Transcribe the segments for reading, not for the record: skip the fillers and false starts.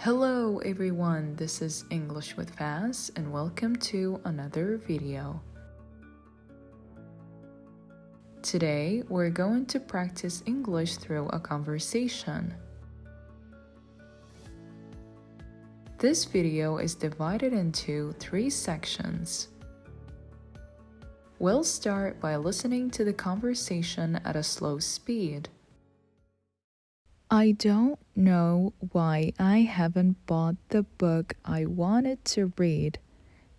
Hello everyone, this is English with Faz and welcome to another video. Today we're going to practice English through a conversation. This video is divided into 3 sections. We'll start by listening to the conversation at a slow speed. I don't know why I haven't bought the book I wanted to read.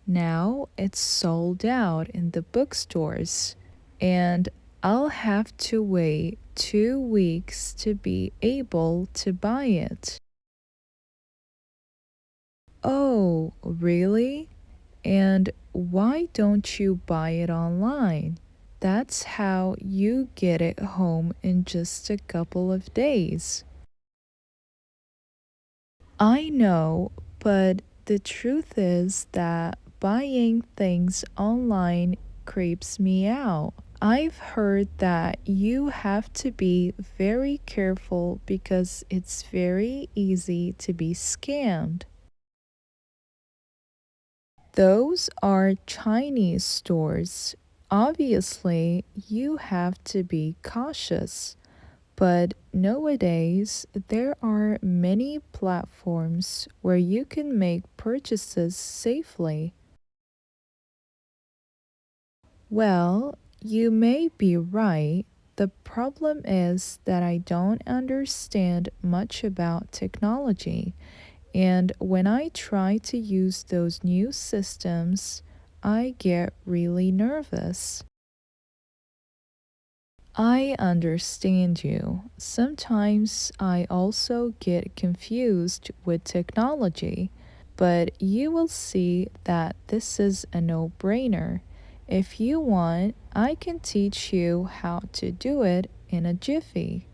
Now it's sold out in the bookstores, and I'll have to wait 2 weeks to be able to buy it. Oh, really? And why don't you buy it online? That's how you get it home in just a couple of days. I know, but the truth is that buying things online creeps me out. I've heard that you have to be very careful because it's very easy to be scammed. Those are Chinese stores. Obviously, you have to be cautious. But nowadays, there are many platforms where you can make purchases safely. Well, you may be right. The problem is that I don't understand much about technology. And when I try to use those new systems, I get really nervous. I understand you. Sometimes I also get confused with technology, but you will see that this is a no brainer. If you want, I can teach you how to do it in a jiffy.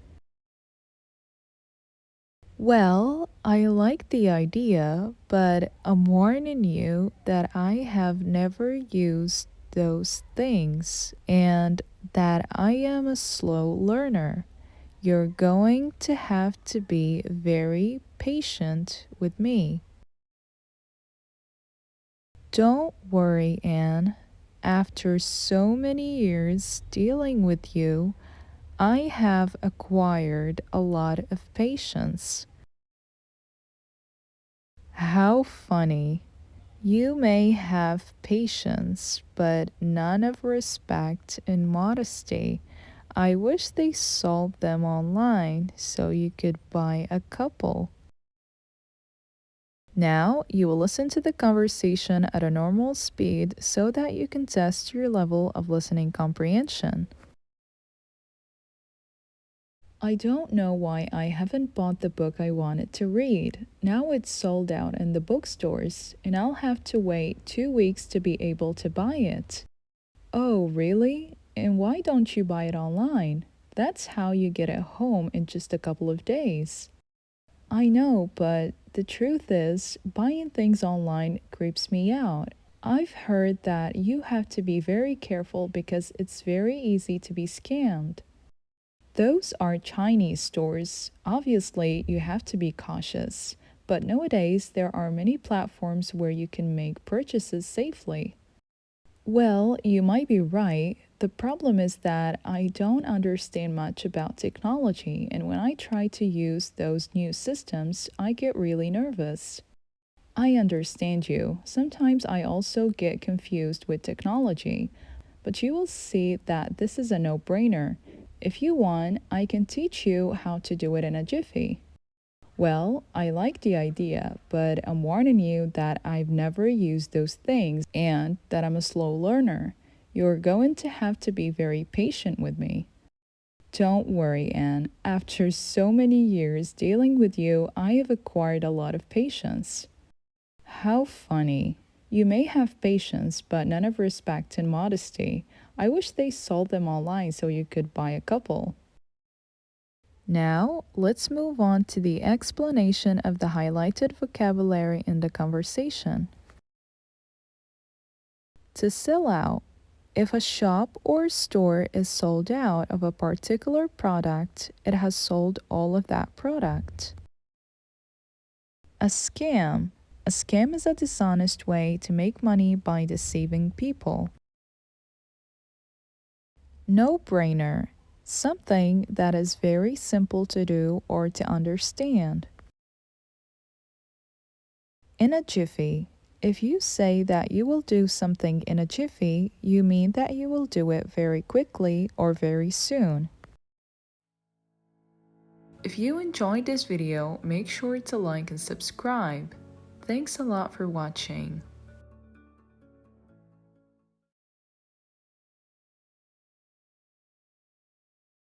Well, I like the idea, but I'm warning you that I have never used those things and that I am a slow learner. You're going to have to be very patient with me. Don't worry, Anne. After so many years dealing with you, I have acquired a lot of patience. How funny. You may have patience, but none of respect and modesty. I wish they sold them online so you could buy a couple. Now you will listen to the conversation at a normal speed so that you can test your level of listening comprehension. I don't know why I haven't bought the book I wanted to read. Now it's sold out in the bookstores, and I'll have to wait 2 weeks to be able to buy it. Oh, really? And why don't you buy it online? That's how you get it home in just a couple of days. I know, but the truth is, buying things online creeps me out. I've heard that you have to be very careful because it's very easy to be scammed. Those are Chinese stores. Obviously, you have to be cautious. But nowadays, there are many platforms where you can make purchases safely. Well, you might be right. The problem is that I don't understand much about technology, and when I try to use those new systems, I get really nervous. I understand you. Sometimes I also get confused with technology, but you will see that this is a no brainer. If you want, I can teach you how to do it in a jiffy. Well, I like the idea, but I'm warning you that I've never used those things and that I'm a slow learner. You're going to have to be very patient with me. Don't worry, Anne. After so many years dealing with you, I have acquired a lot of patience. How funny. You may have patience, but none of respect and modesty. I wish they sold them online so you could buy a couple. Now, let's move on to the explanation of the highlighted vocabulary in the conversation. To sell out. If a shop or store is sold out of a particular product, it has sold all of that product. A scam. A scam is a dishonest way to make money by deceiving people. No-brainer. Something that is very simple to do or to understand. In a jiffy. If you say that you will do something in a jiffy, you mean that you will do it very quickly or very soon. If you enjoyed this video, make sure to like and subscribe. Thanks a lot for watching.